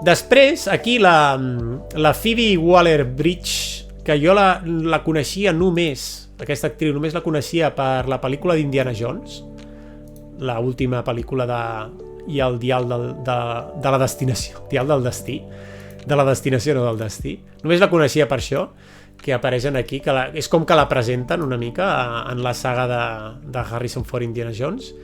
Després, aquí la Phoebe Waller-Bridge, que jo la coneixia només, aquesta actriu només la coneixia per la pel·lícula d'Indiana Jones, la última pel·lícula i el dial de la destinació, dial del destí, de la destinació, no del destí. Només la coneixia per això, que apareixen aquí, que és com que la presenten una mica en la saga de Harrison Ford Indiana Jones.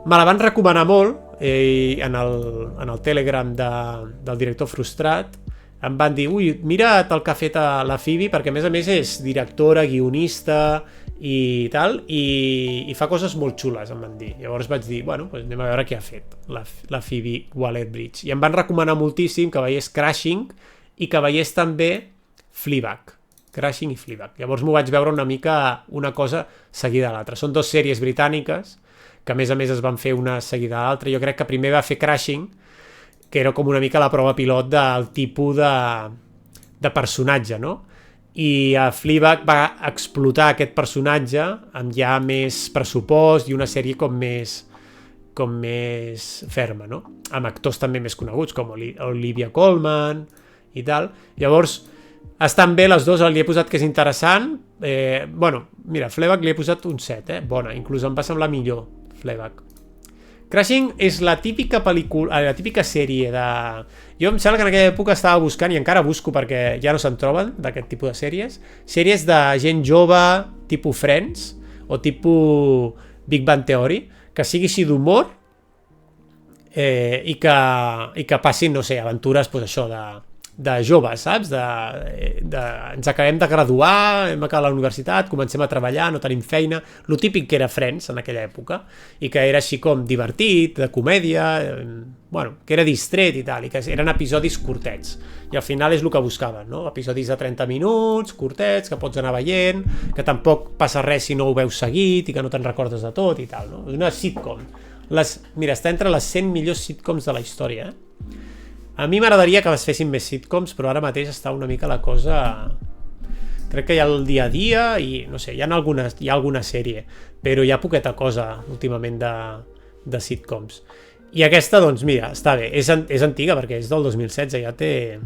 Me la van recomanar molt en el Telegram del director frustrat. Em van dir, ui, mira't el que ha fet la Phoebe, perquè a més és directora, guionista i tal, i fa coses molt xules, em van dir. Llavors vaig dir, bueno, doncs anem a veure què ha fet la Phoebe Waller-Bridge. I em van recomanar moltíssim que veiés Crashing i que veiés també Fleabag. Crashing i Fleabag. Llavors m'ho vaig veure una mica una cosa seguida de l'altra. Són 2 sèries britàniques que a més es van fer una seguida de l'altra. Jo crec que primer va fer Crashing, que era com una mica la prova pilot del tipus de personatge, no? I a Fleabag va explotar aquest personatge amb ja més pressupost i una sèrie com més ferma, no? Amb actors també més coneguts, com Olivia Colman i tal. Llavors, estan bé les dues, li he posat que és interessant. Bueno, mira, Fleabag li he posat un 7, bona, inclús em va semblar millor Fleabag. Crashing és la típica pel·lícula, la típica sèrie de... Jo em sembla que en aquella època estava buscant, i encara busco perquè ja no se'n troben d'aquest tipus de sèries de gent jove, tipus Friends, o tipus Big Bang Theory, que sigui així d'humor, i que passin, no sé, aventures, doncs això, de joves, saps? Ens acabem de graduar, hem acabat la universitat, comencem a treballar, no tenim feina, lo típic que era Friends en aquella època, i que era així com divertit, de comèdia, bueno, que era distret i tal, i que eren episodis curtets, i al final és el que buscaven, no? Episodis de 30 minuts, curtets, que pots anar veient, que tampoc passa res si no ho veus seguit i que no te'n recordes de tot i tal, no? És una sitcom. Mira, està entre les 100 millors sitcoms de la història, A mi m'agradaria que es fessin més sitcoms, però ara mateix està una mica la cosa... Crec que hi ha el dia a dia i, no sé, hi ha alguna sèrie, però hi ha poqueta cosa últimament de sitcoms. I aquesta, doncs, mira, està bé. És antiga perquè és del 2016, ja té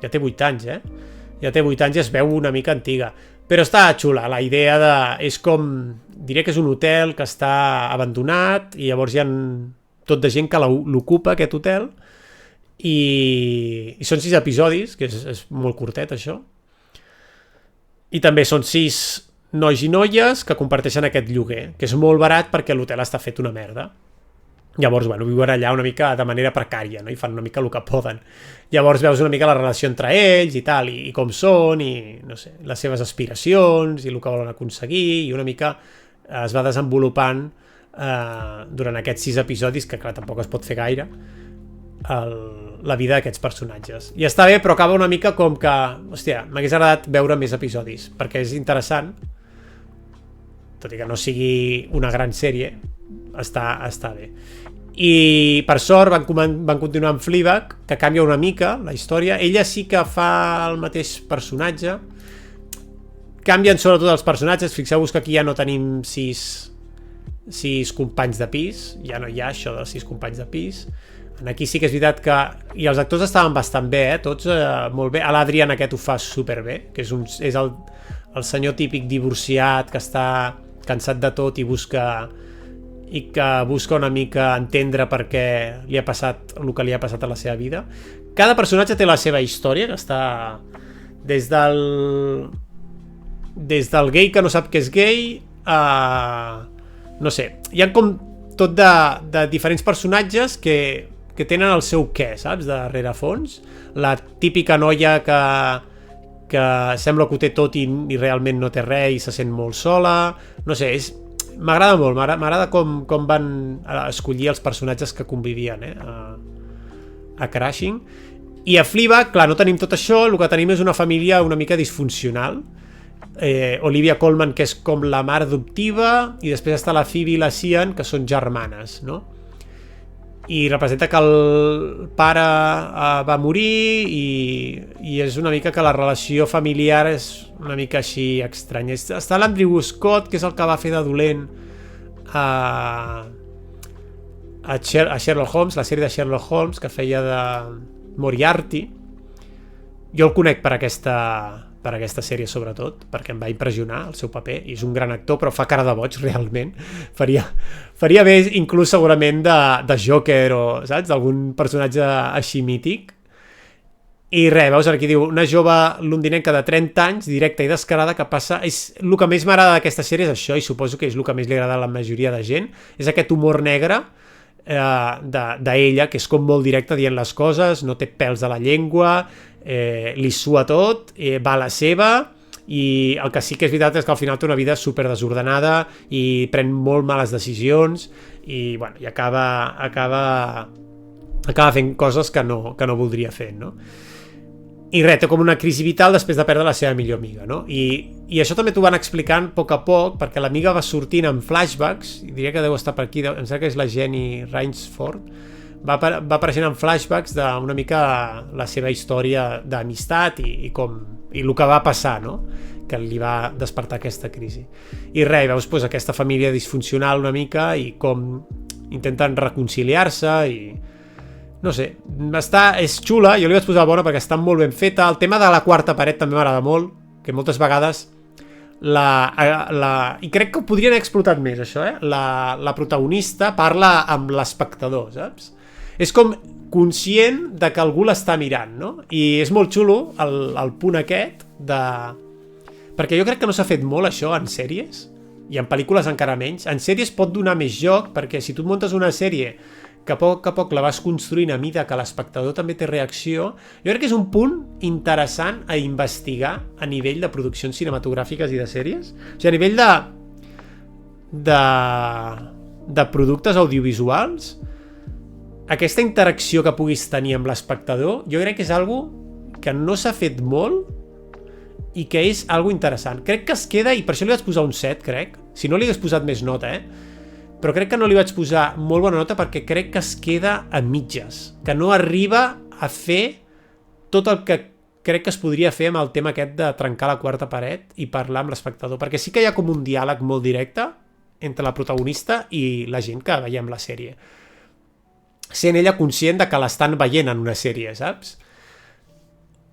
8 anys, Ja té 8 anys i es veu una mica antiga. Però està xula, la idea de... És com... Diré que és un hotel que està abandonat i llavors hi ha tot de gent que l'ocupa, aquest hotel, i són 6 episodis, que és molt curtet això, i també són 6 nois i noies que comparteixen aquest lloguer, que és molt barat perquè l'hotel està fet una merda. Llavors, bueno, viuen allà una mica de manera precària, no? I fan una mica el que poden. Llavors veus una mica la relació entre ells i tal, i com són, i no sé, les seves aspiracions i el que volen aconseguir, i una mica es va desenvolupant durant aquests 6 episodis, que clar, tampoc es pot fer gaire, la vida d'aquests personatges. I està bé, però acaba una mica com que, hòstia, m'hagués agradat veure més episodis, perquè és interessant, tot i que no sigui una gran sèrie, està bé. I per sort van continuar amb Fleabag, que canvia una mica la història. Ella sí que fa el mateix personatge, canvien sobretot els personatges. Fixeu-vos que aquí ja no tenim 6 companys de pis, ja no hi ha això de 6 companys de pis. Aquí sí que és veritat que... I els actors estaven bastant bé, tots molt bé. L'Adrian aquest ho fa superbé, que és el senyor típic divorciat que està cansat de tot i que busca una mica entendre per què li ha passat el que li ha passat a la seva vida. Cada personatge té la seva història, que està des del gay que no sap que és gay a... no sé, hi ha com tot de diferents personatges que tenen el seu què, saps, de rerefons. La típica noia que sembla que ho té tot i realment no té res i se sent molt sola. No sé, m'agrada molt, m'agrada com van escollir els personatges que convivien a Crashing. I a Fleabag, clar, no tenim tot això, el que tenim és una família una mica disfuncional. Olivia Colman, que és com la mare adoptiva, i després està la Phoebe i la Sian, que són germanes, no? I representa que el pare va morir i és una mica que la relació familiar és una mica així estranya. Està l'Andrew Scott, que és el que va fer de dolent a Sherlock Holmes, la sèrie de Sherlock Holmes, que feia Moriarty. Jo el conec per aquesta sèrie sobretot, perquè em va impressionar el seu paper, i és un gran actor, però fa cara de boig realment. Faria bé inclús segurament de Joker o, saps, d'algun personatge així mític. I res, veus, aquí diu, una jove londinenca de 30 anys, directa i descarada, que passa... El que més m'agrada d'aquesta sèrie és això, i suposo que és el que més li agrada a la majoria de gent, és aquest humor negre d'ella, que és com molt directa dient les coses, no té pèls a la llengua, li sua tot, va a la seva, i el que sí que és veritat és que al final té una vida super desordenada i pren molt males decisions i, bueno, i acaba fent coses que no voldria fer, no? I res, té com una crisi vital després de perdre la seva millor amiga, no? I això també t'ho van explicant a poc, perquè l'amiga va sortint en flashbacks, i diria que deu estar per aquí, em sembla que és la Jenny Rainsford, va apareixent en flashbacks d'una mica la seva història d'amistat i el que va passar, no? Que li va despertar aquesta crisi. I res, veus doncs, aquesta família disfuncional una mica i com intenten reconciliar-se i... No sé, és xula, jo li vaig posar bona perquè està molt ben feta. El tema de la quarta paret també m'agrada molt, que moltes vegades i crec que ho podrien haver explotat més, això, la protagonista parla amb l'espectador, saps? És com conscient de que algú l'està mirant, no? I és molt xulo el punt aquest de... Perquè jo crec que no s'ha fet molt això en sèries, i en pel·lícules encara menys. En sèries pot donar més joc, perquè si tu muntes una sèrie que a poc la vas construint a mida que l'espectador també té reacció, jo crec que és un punt interessant a investigar a nivell de produccions cinematogràfiques i de sèries. O sigui, a nivell de productes audiovisuals, aquesta interacció que puguis tenir amb l'espectador, jo crec que és algo que no s'ha fet molt i que és algo interessant. Crec que es queda, i per això li vaig posar un 7, crec. Si no li hagués posat més nota, però crec que no li vaig posar molt bona nota perquè crec que es queda a mitges, que no arriba a fer tot el que crec que es podria fer amb el tema aquest de trencar la quarta paret i parlar amb l'espectador, perquè sí que hi ha com un diàleg molt directe entre la protagonista i la gent que veiem la sèrie, sent ella conscient de que l'estan veient en una sèrie, saps?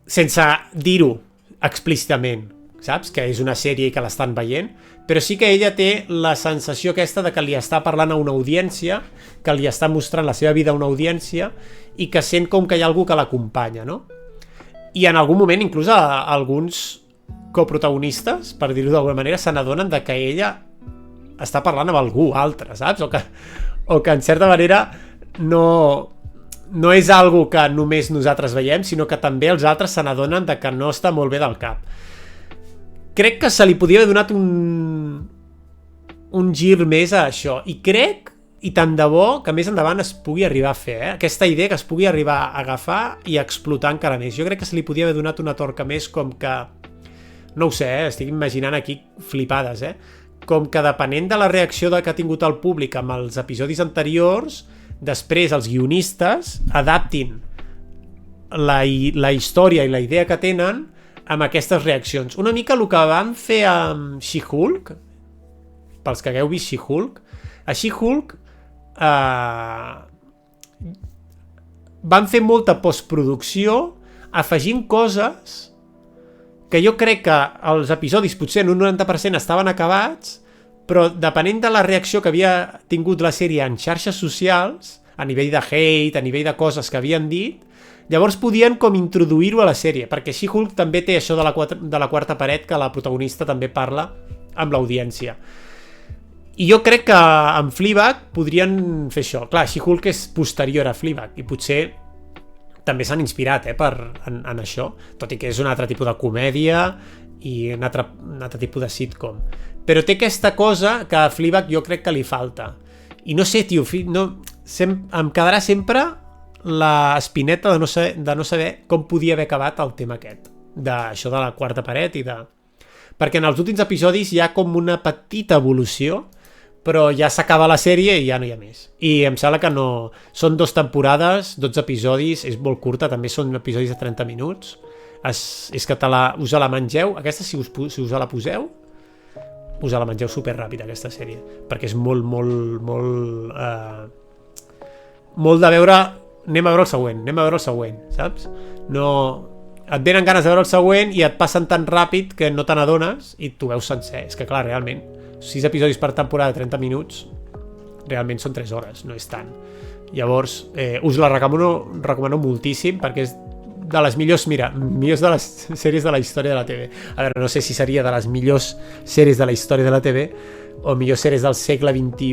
Sense dir-ho explícitament, saps? Que és una sèrie i que l'estan veient, però sí que ella té la sensació aquesta de que li està parlant a una audiència, que li està mostrant la seva vida a una audiència i que sent com que hi ha algú que l'acompanya, no? I en algun moment inclús alguns coprotagonistes, per dir-ho d'alguna manera, se n'adonen de que ella està parlant amb algú altre, saps? O que en certa manera no és algo que només nosaltres veiem, sinó que també els altres se n'adonen de que no està molt bé del cap. Crec que se li podia haver donat un gir més a això, i crec, i tant de bo, que més endavant es pugui arribar a fer, aquesta idea que es pugui arribar a agafar i a explotar encara més. Jo crec que se li podia haver donat una torca més, com que, no ho sé, estic imaginant aquí flipades, com que depenent de la reacció que ha tingut el públic amb els episodis anteriors, després els guionistes adaptin la història i la idea que tenen amb aquestes reaccions. Una mica el que van fer amb She-Hulk, pels que hagueu vist She-Hulk, a She-Hulk van fer molta postproducció afegint coses que jo crec que els episodis potser en un 90% estaven acabats, però depenent de la reacció que havia tingut la sèrie en xarxes socials, a nivell de hate, a nivell de coses que havien dit, llavors podien com introduir-ho a la sèrie, perquè She-Hulk també té això de la quarta paret, que la protagonista també parla amb l'audiència. I jo crec que amb Fleabag podrien fer això. Clar, She-Hulk és posterior a Fleabag i potser també s'han inspirat en això, tot i que és un altre tipus de comèdia i un altre tipus de sitcom. Però té aquesta cosa que a Fleabag jo crec que li falta. I no sé, tio, em quedarà sempre l'espineta de no saber com podia haver acabat el tema aquest, d'això de la quarta paret perquè en els últims episodis hi ha com una petita evolució, però ja s'acaba la sèrie i ja no hi ha més. I em sembla que no... Són 2 temporades, 12 episodis, és molt curta, també són episodis de 30 minuts. És que us la mengeu, aquesta si us la poseu, us la mengeu superràpid, aquesta sèrie, perquè és molt de veure anem a veure el següent, saps? No, et venen ganes de veure el següent i et passen tan ràpid que no te n'adones i tu veus sencer. És que clar, realment 6 episodis per temporada de 30 minuts realment són 3 hores, no és tant. Llavors us la recomano moltíssim perquè és de les millors de les sèries de la història de la TV. A veure, no sé si seria de les millors sèries de la història de la TV o millors sèries del segle XXI,